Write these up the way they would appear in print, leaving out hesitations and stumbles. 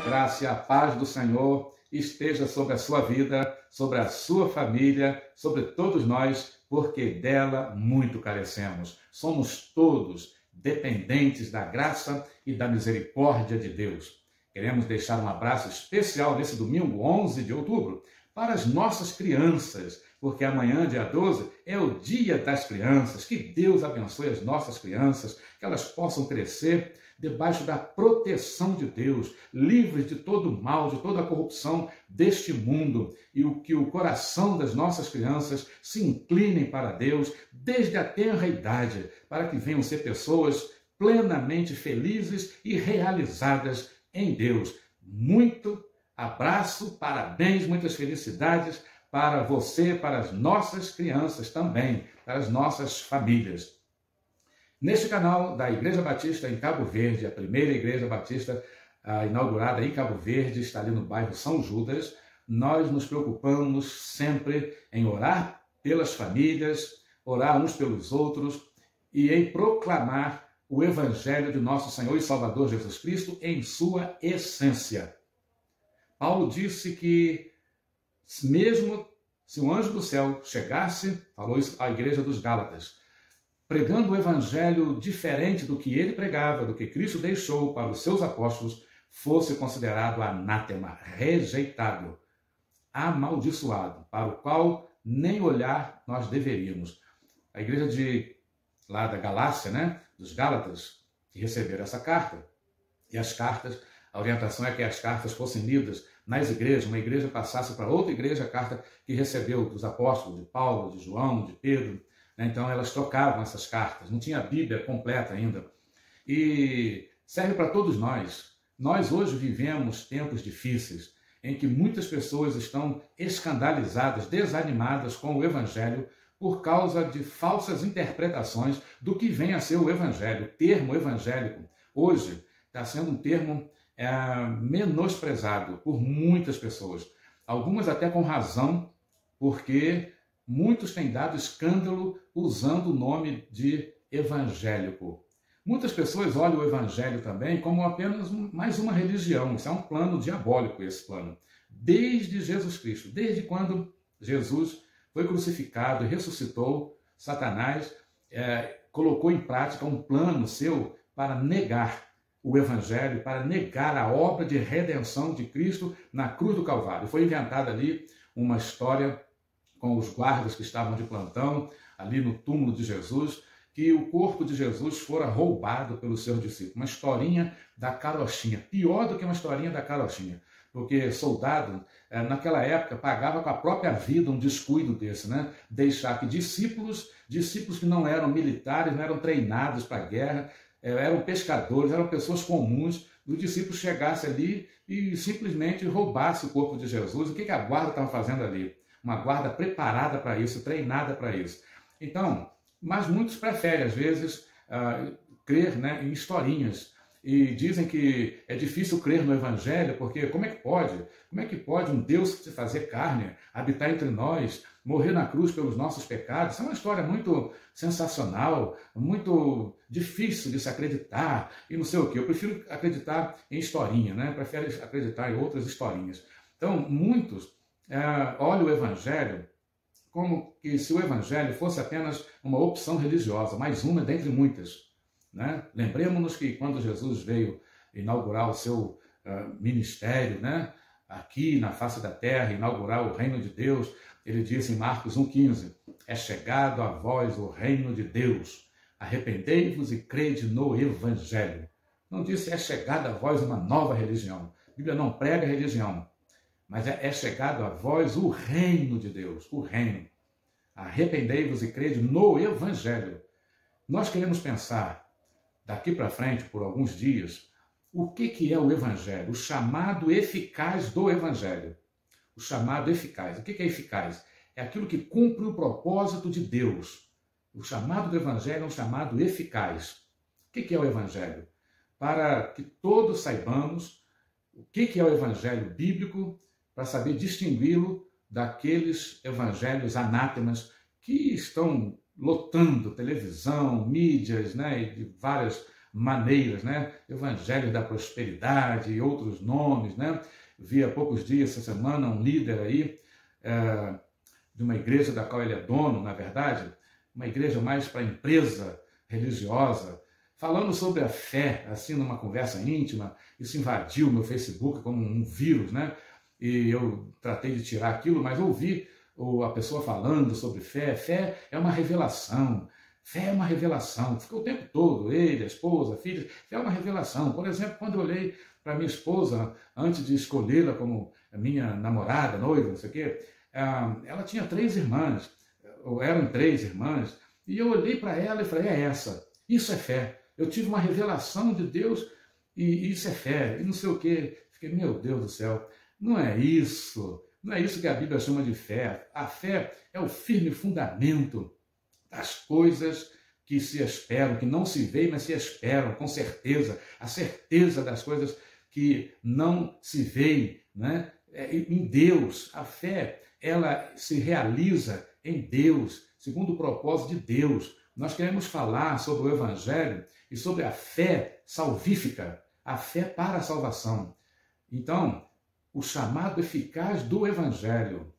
graça e a paz do Senhor esteja sobre a sua vida, sobre a sua família, sobre todos nós, porque dela muito carecemos. Somos todos dependentes da graça e da misericórdia de Deus. Queremos deixar um abraço especial nesse domingo, 11 de outubro, para as nossas crianças, porque amanhã, dia 12, é o Dia das Crianças. Que Deus abençoe as nossas crianças, que elas possam crescer debaixo da proteção de Deus, livres de todo mal, de toda a corrupção deste mundo, e que o coração das nossas crianças se inclinem para Deus desde a tenra idade, para que venham ser pessoas plenamente felizes e realizadas em Deus. Muito abraço, parabéns, muitas felicidades para você, para as nossas crianças também, para as nossas famílias. Neste canal da Igreja Batista em Cabo Verde, a primeira Igreja Batista inaugurada em Cabo Verde, está ali no bairro São Judas, nós nos preocupamos sempre em orar pelas famílias, orar uns pelos outros e em proclamar o Evangelho de nosso Senhor e Salvador Jesus Cristo em sua essência. Paulo disse que mesmo se um anjo do céu chegasse, falou isso à igreja dos Gálatas, pregando o evangelho diferente do que ele pregava, do que Cristo deixou para os seus apóstolos, fosse considerado anátema, rejeitado, amaldiçoado, para o qual nem olhar nós deveríamos. A igreja lá da Galácia, dos Gálatas, que receberam essa carta, e as cartas, a orientação é que as cartas fossem lidas nas igrejas, uma igreja passasse para outra igreja a carta que recebeu dos apóstolos, de Paulo, de João, de Pedro. Então elas trocavam essas cartas, não tinha a Bíblia completa ainda. E serve para todos nós. Nós hoje vivemos tempos difíceis, em que muitas pessoas estão escandalizadas, desanimadas com o Evangelho, por causa de falsas interpretações do que vem a ser o Evangelho. O termo evangélico hoje está sendo um termo menosprezado por muitas pessoas. Algumas até com razão, porque muitos têm dado escândalo usando o nome de evangélico. Muitas pessoas olham o evangelho também como apenas mais uma religião. Isso é um plano diabólico, esse plano. Desde Jesus Cristo, desde quando Jesus foi crucificado e ressuscitou, Satanás colocou em prática um plano seu para negar o evangelho, para negar a obra de redenção de Cristo na cruz do Calvário. Foi inventada ali uma história com os guardas que estavam de plantão, ali no túmulo de Jesus, que o corpo de Jesus fora roubado pelos seus discípulos. Uma historinha da carochinha, pior do que uma historinha da carochinha, porque soldado, naquela época, pagava com a própria vida um descuido desse, deixar que discípulos que não eram militares, não eram treinados para a guerra, eram pescadores, eram pessoas comuns, os discípulos chegassem ali e simplesmente roubassem o corpo de Jesus. O que a guarda estava fazendo ali? Uma guarda preparada para isso, treinada para isso. Então, mas muitos preferem, às vezes, crer em historinhas. E dizem que é difícil crer no Evangelho, porque como é que pode? Como é que pode um Deus se fazer carne, habitar entre nós, morrer na cruz pelos nossos pecados? Isso é uma história muito sensacional, muito difícil de se acreditar, e não sei o quê. Eu prefiro acreditar em historinha, Prefiro acreditar em outras historinhas. Então, muitos olham o Evangelho como que se o Evangelho fosse apenas uma opção religiosa, mais uma dentre muitas. Lembremos-nos que quando Jesus veio inaugurar o seu ministério, aqui na face da terra, inaugurar o reino de Deus, ele disse em Marcos 1,15, é chegado a vós o reino de Deus, arrependei-vos e crede no Evangelho. Não disse é chegado a vós uma nova religião. A Bíblia não prega religião, mas é chegado a vós o reino de Deus, o reino. Arrependei-vos e crede no Evangelho. Nós queremos pensar daqui para frente, por alguns dias, o que é o Evangelho? O chamado eficaz do Evangelho. O chamado eficaz. O que é eficaz? É aquilo que cumpre o propósito de Deus. O chamado do Evangelho é um chamado eficaz. O que é o Evangelho? Para que todos saibamos o que é o Evangelho bíblico, para saber distingui-lo daqueles evangelhos anátemas que estão lotando televisão, mídias, e de várias maneiras, né? Evangelho da prosperidade e outros nomes, né? Vi há poucos dias, essa semana, um líder aí de uma igreja da qual ele é dono, na verdade, uma igreja mais para empresa religiosa, falando sobre a fé, assim, numa conversa íntima. Isso invadiu o meu Facebook como um vírus, né? E eu tratei de tirar aquilo, mas ouvi a pessoa falando sobre fé. Fé é uma revelação. Fé é uma revelação. Ficou o tempo todo, ele, a esposa, a filha. Fé é uma revelação. Por exemplo, quando eu olhei para minha esposa, antes de escolhê-la como minha namorada, noiva, não sei o quê, ela tinha 3 irmãs, ou eram 3 irmãs, e eu olhei para ela e falei, é essa, isso é fé. Eu tive uma revelação de Deus e isso é fé, e não sei o quê. Fiquei, meu Deus do céu, não é isso que a Bíblia chama de fé. A fé é o firme fundamento das coisas que se esperam, que não se veem, mas se esperam, com certeza. A certeza das coisas que não se veem, né? Em Deus. A fé, ela se realiza em Deus, segundo o propósito de Deus. Nós queremos falar sobre o Evangelho e sobre a fé salvífica, a fé para a salvação. Então, o chamado eficaz do Evangelho.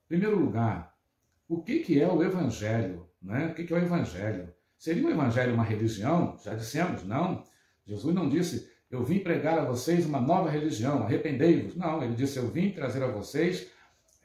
Em primeiro lugar, o que é o Evangelho? Né? O que é o Evangelho? Seria o Evangelho uma religião? Já dissemos, não. Jesus não disse, eu vim pregar a vocês uma nova religião, arrependei-vos. Não, ele disse, eu vim trazer a vocês,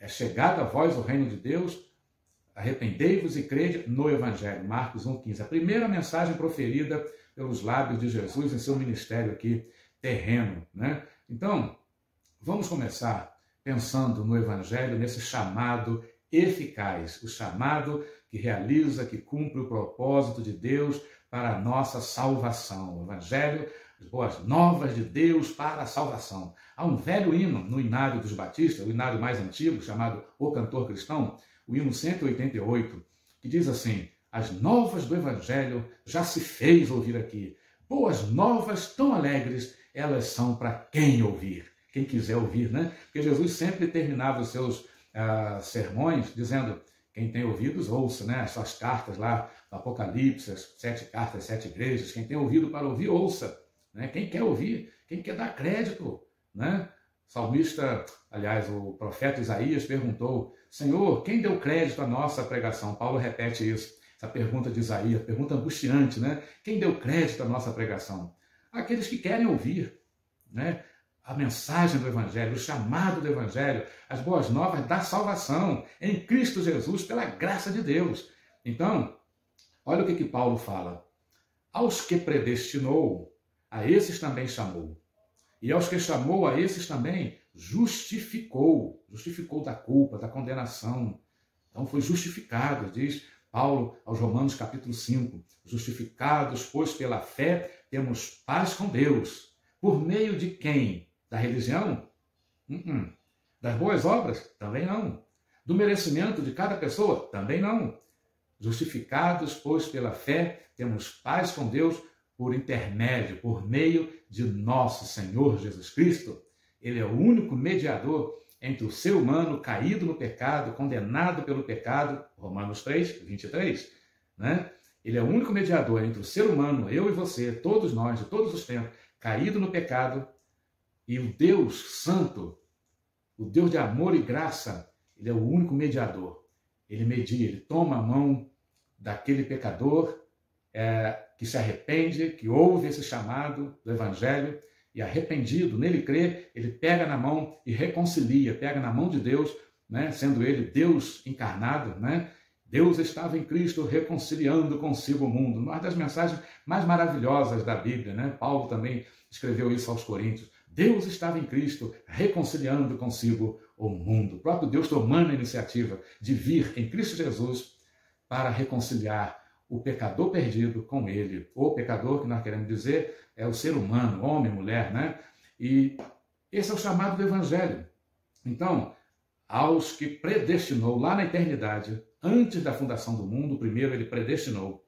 é chegado a vós o reino de Deus, arrependei-vos e crede no Evangelho. Marcos 1,15. A primeira mensagem proferida pelos lábios de Jesus em seu ministério aqui terreno, né? Então, vamos começar pensando no Evangelho, nesse chamado eficaz, o chamado que realiza, que cumpre o propósito de Deus para a nossa salvação. O Evangelho, as boas novas de Deus para a salvação. Há um velho hino no Inário dos Batistas, o inário mais antigo, chamado O Cantor Cristão, o hino 188, que diz assim, as novas do Evangelho já se fez ouvir aqui. Boas novas tão alegres, elas são para quem ouvir. Quem quiser ouvir, né? Porque Jesus sempre terminava os seus sermões dizendo, quem tem ouvidos, ouça, né? As suas cartas lá, no Apocalipse, as 7 cartas, 7 igrejas. Quem tem ouvido para ouvir, ouça. Né? Quem quer ouvir, quem quer dar crédito, né? Salmista, aliás, o profeta Isaías perguntou, Senhor, quem deu crédito à nossa pregação? Paulo repete isso, essa pergunta de Isaías, pergunta angustiante, né? Quem deu crédito à nossa pregação? Aqueles que querem ouvir, né? A mensagem do Evangelho, o chamado do Evangelho, as boas novas da salvação em Cristo Jesus, pela graça de Deus. Então, olha o que Paulo fala. Aos que predestinou, a esses também chamou. E aos que chamou, a esses também justificou. Justificou da culpa, da condenação. Então foi justificado, diz Paulo aos Romanos capítulo 5. Justificados, pois pela fé, temos paz com Deus. Por meio de quem? Da religião? Das boas obras? Também não. Do merecimento de cada pessoa? Também não. Justificados, pois pela fé, temos paz com Deus por intermédio, por meio de nosso Senhor Jesus Cristo. Ele é o único mediador entre o ser humano caído no pecado, condenado pelo pecado, Romanos 3, 23, né? Ele é o único mediador entre o ser humano, eu e você, todos nós, de todos os tempos, caído no pecado, e o Deus Santo, o Deus de amor e graça, ele é o único mediador. Ele media, ele toma a mão daquele pecador que se arrepende, que ouve esse chamado do Evangelho, e arrependido, nele crê, ele pega na mão e reconcilia, pega na mão de Deus, né? Sendo ele Deus encarnado, né? Deus estava em Cristo reconciliando consigo o mundo. Uma das mensagens mais maravilhosas da Bíblia, né? Paulo também escreveu isso aos Coríntios. Deus estava em Cristo reconciliando consigo o mundo. O próprio Deus tomando a iniciativa de vir em Cristo Jesus para reconciliar o pecador perdido com ele. O pecador, que nós queremos dizer, é o ser humano, homem, mulher, né? E esse é o chamado do Evangelho. Então, aos que predestinou lá na eternidade, antes da fundação do mundo, primeiro ele predestinou,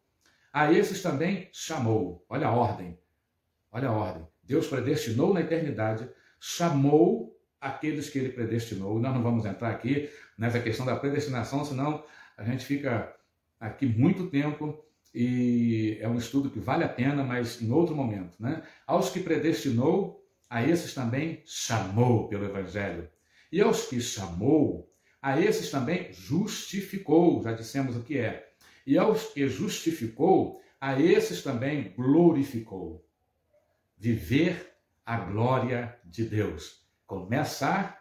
a esses também chamou. Olha a ordem. Olha a ordem. Deus predestinou na eternidade, chamou aqueles que ele predestinou. Nós não vamos entrar aqui nessa questão da predestinação, senão a gente fica aqui muito tempo e que é um estudo que vale a pena, mas em outro momento, né? Aos que predestinou, a esses também chamou pelo Evangelho. E aos que chamou, a esses também justificou, já dissemos o que é. E aos que justificou, a esses também glorificou. Viver a glória de Deus. Começar a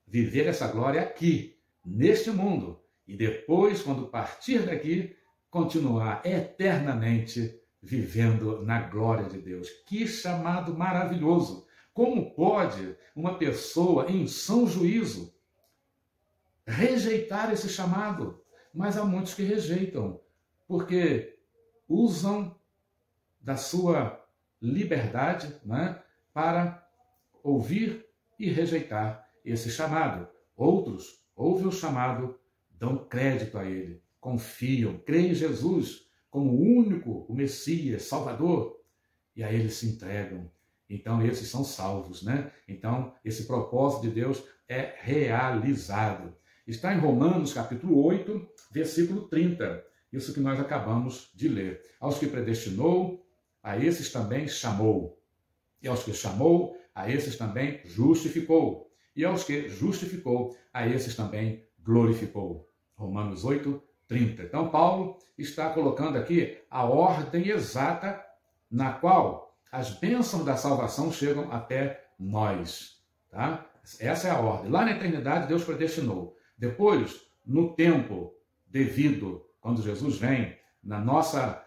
viver essa glória aqui, neste mundo. E depois, quando partir daqui, continuar eternamente vivendo na glória de Deus. Que chamado maravilhoso! Como pode uma pessoa em são juízo rejeitar esse chamado? Mas há muitos que rejeitam, porque usam da sua liberdade, né, para ouvir e rejeitar esse chamado. Outros ouvem o chamado, dão crédito a ele, confiam, creem em Jesus como o único, o Messias, Salvador, e a ele se entregam. Então, esses são salvos, né? Então, esse propósito de Deus é realizado. Está em Romanos, capítulo 8, versículo 30. Isso que nós acabamos de ler. Aos que predestinou, a esses também chamou. E aos que chamou, a esses também justificou. E aos que justificou, a esses também glorificou. Romanos 8, 30. Então, Paulo está colocando aqui a ordem exata na qual as bênçãos da salvação chegam até nós. Tá? Essa é a ordem. Lá na eternidade, Deus predestinou. Depois, no tempo devido, quando Jesus vem, na nossa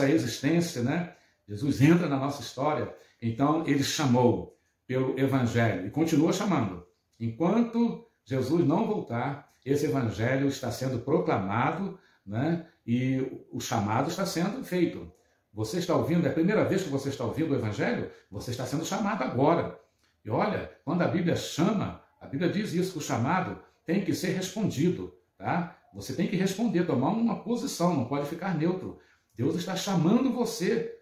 existência, né? Jesus entra na nossa história. Então, ele chamou pelo Evangelho e continua chamando. Enquanto Jesus não voltar, esse Evangelho está sendo proclamado, né? E o chamado está sendo feito. Você está ouvindo, é a primeira vez que você está ouvindo o Evangelho? Você está sendo chamado agora. E olha, quando a Bíblia chama, a Bíblia diz isso, que o chamado tem que ser respondido, tá? Você tem que responder, tomar uma posição, não pode ficar neutro. Deus está chamando você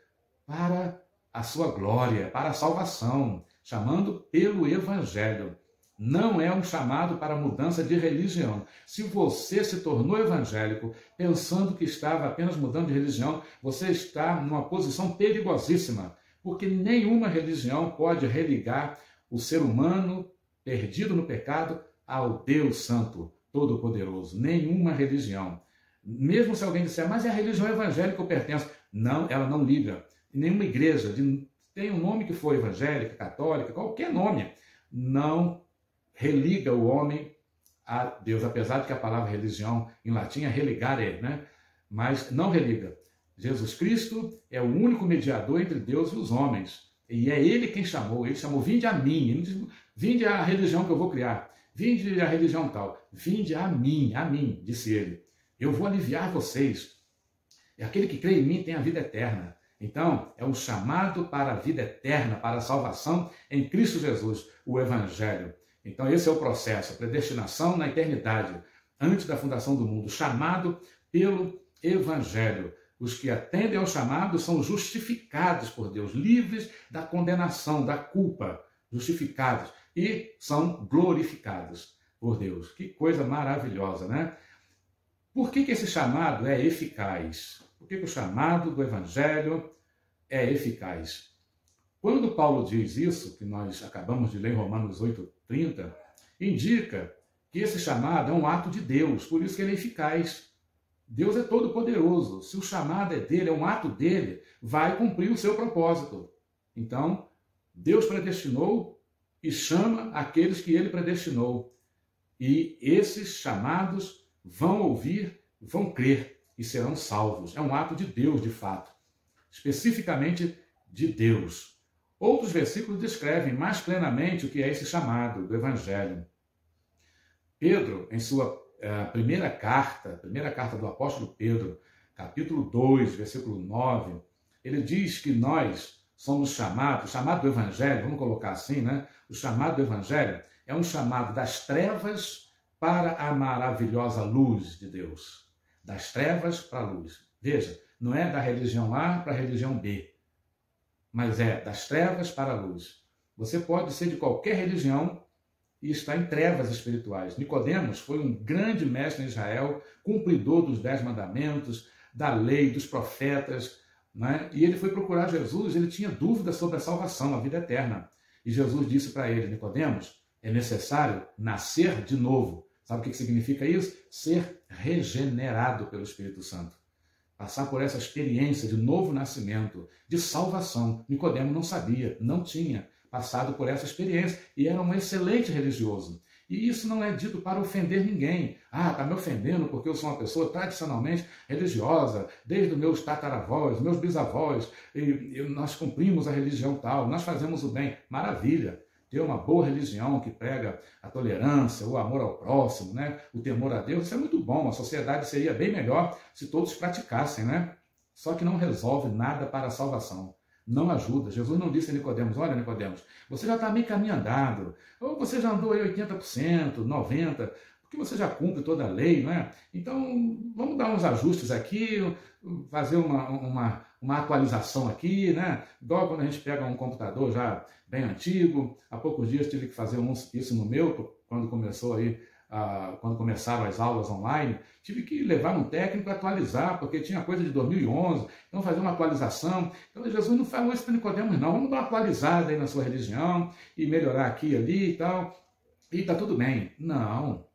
para a sua glória, para a salvação, chamando pelo Evangelho. Não é um chamado para mudança de religião. Se você se tornou evangélico pensando que estava apenas mudando de religião, você está numa posição perigosíssima, porque nenhuma religião pode religar o ser humano perdido no pecado ao Deus Santo, Todo-Poderoso. Nenhuma religião. Mesmo se alguém disser, mas é a religião evangélica que eu pertenço. Não, ela não liga. Nenhuma igreja, tem um nome que for evangélica, católica, qualquer nome, não religa o homem a Deus, apesar de que a palavra religião em latim é religare, né? Mas não religa. Jesus Cristo é o único mediador entre Deus e os homens. E é ele quem chamou. Ele chamou, vinde a mim. Ele disse, vinde a religião que eu vou criar. Vinde a religião tal. Vinde a mim, disse ele. Eu vou aliviar vocês. E aquele que crê em mim tem a vida eterna. Então, é um chamado para a vida eterna, para a salvação em Cristo Jesus, o Evangelho. Então, esse é o processo, a predestinação na eternidade, antes da fundação do mundo, chamado pelo Evangelho. Os que atendem ao chamado são justificados por Deus, livres da condenação, da culpa, justificados, e são glorificados por Deus. Que coisa maravilhosa, né? Por que esse chamado é eficaz? Por que o chamado do Evangelho é eficaz? Quando Paulo diz isso, que nós acabamos de ler em Romanos 8:30, indica que esse chamado é um ato de Deus, por isso que ele é eficaz. Deus é todo poderoso. Se o chamado é dele, é um ato dele, vai cumprir o seu propósito. Então, Deus predestinou e chama aqueles que ele predestinou. E esses chamados vão ouvir, vão crer e serão salvos. É um ato de Deus, de fato. Especificamente de Deus. Outros versículos descrevem mais plenamente o que é esse chamado do Evangelho. Pedro, em sua primeira carta do apóstolo Pedro, capítulo 2, versículo 9, ele diz que nós somos chamados, o chamado do Evangelho, vamos colocar assim, né? O chamado do Evangelho é um chamado das trevas para a maravilhosa luz de Deus. Das trevas para a luz. Veja, não é da religião A para a religião B, mas é das trevas para a luz. Você pode ser de qualquer religião e estar em trevas espirituais. Nicodemos foi um grande mestre em Israel, cumpridor dos 10 mandamentos, da lei, dos profetas, né? E ele foi procurar Jesus, ele tinha dúvidas sobre a salvação, a vida eterna. E Jesus disse para ele, Nicodemos, é necessário nascer de novo. Sabe o que significa isso? Ser regenerado pelo Espírito Santo. Passar por essa experiência de novo nascimento, de salvação. Nicodemo não sabia, não tinha passado por essa experiência e era um excelente religioso. E isso não é dito para ofender ninguém. Ah, está me ofendendo porque eu sou uma pessoa tradicionalmente religiosa, desde os meus tataravós, meus bisavós, e nós cumprimos a religião tal, nós fazemos o bem. Maravilha! Ter uma boa religião que prega a tolerância, o amor ao próximo, né? O temor a Deus, isso é muito bom. A sociedade seria bem melhor se todos praticassem, né? Só que não resolve nada para a salvação. Não ajuda. Jesus não disse a Nicodemos, olha, Nicodemos, você já está meio caminho andado, ou você já andou aí 80%, 90%, porque você já cumpre toda a lei, não é? Então, vamos dar uns ajustes aqui, fazer uma atualização aqui, né? Igual quando a gente pega um computador já bem antigo, há poucos dias tive que fazer isso no meu, quando começou aí, quando começaram as aulas online, tive que levar um técnico para atualizar, porque tinha coisa de 2011, então fazer uma atualização. Então Jesus não falou isso para Nicodemos, não, vamos dar uma atualizada aí na sua religião e melhorar aqui e ali e tal, e tá tudo bem. Não,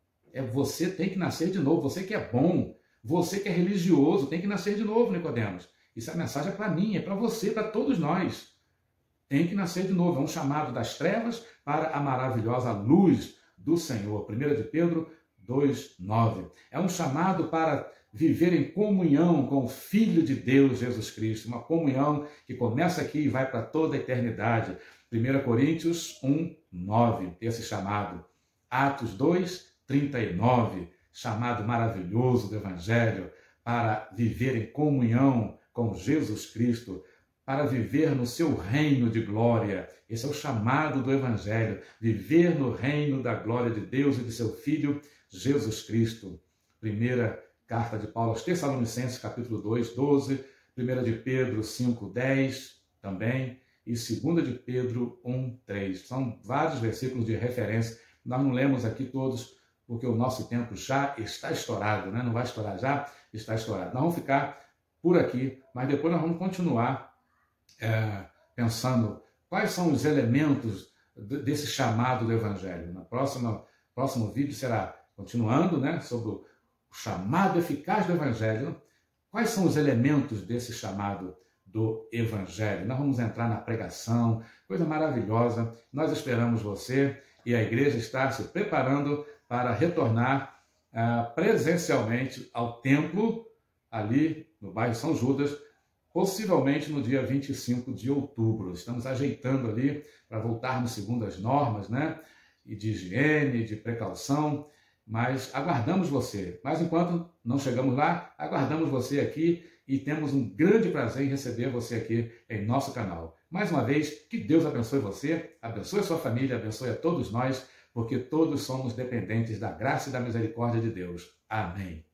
você tem que nascer de novo, você que é bom, você que é religioso, tem que nascer de novo, Nicodemos. Isso é a mensagem para mim, é para você, para todos nós. Tem que nascer de novo, é um chamado das trevas para a maravilhosa luz do Senhor. 1 de Pedro 2,9. É um chamado para viver em comunhão com o Filho de Deus, Jesus Cristo. Uma comunhão que começa aqui e vai para toda a eternidade. 1 Coríntios 1,9. Esse chamado. Atos 2,39. Chamado maravilhoso do Evangelho para viver em comunhão com Jesus Cristo, para viver no seu reino de glória. Esse é o chamado do Evangelho, viver no reino da glória de Deus e de seu Filho, Jesus Cristo. Primeira carta de Paulo aos Tessalonicenses, capítulo 2, 12, 1 de Pedro 5, 10 também, e 2 de Pedro 1, 3. São vários versículos de referência. Nós não lemos aqui todos, porque o nosso tempo já está estourado, né? Não vai estourar já, está estourado. Nós vamos ficar por aqui, mas depois nós vamos continuar pensando quais são os elementos desse chamado do Evangelho. No próximo vídeo será continuando, né, sobre o chamado eficaz do Evangelho. Quais são os elementos desse chamado do Evangelho? Nós vamos entrar na pregação, coisa maravilhosa. Nós esperamos você e a igreja está se preparando para retornar presencialmente ao templo, ali no bairro São Judas, possivelmente no dia 25 de outubro. Estamos ajeitando ali para voltarmos segundo as normas, né? E de higiene, de precaução, mas aguardamos você. Mas enquanto não chegamos lá, aguardamos você aqui e temos um grande prazer em receber você aqui em nosso canal. Mais uma vez, que Deus abençoe você, abençoe a sua família, abençoe a todos nós, porque todos somos dependentes da graça e da misericórdia de Deus. Amém.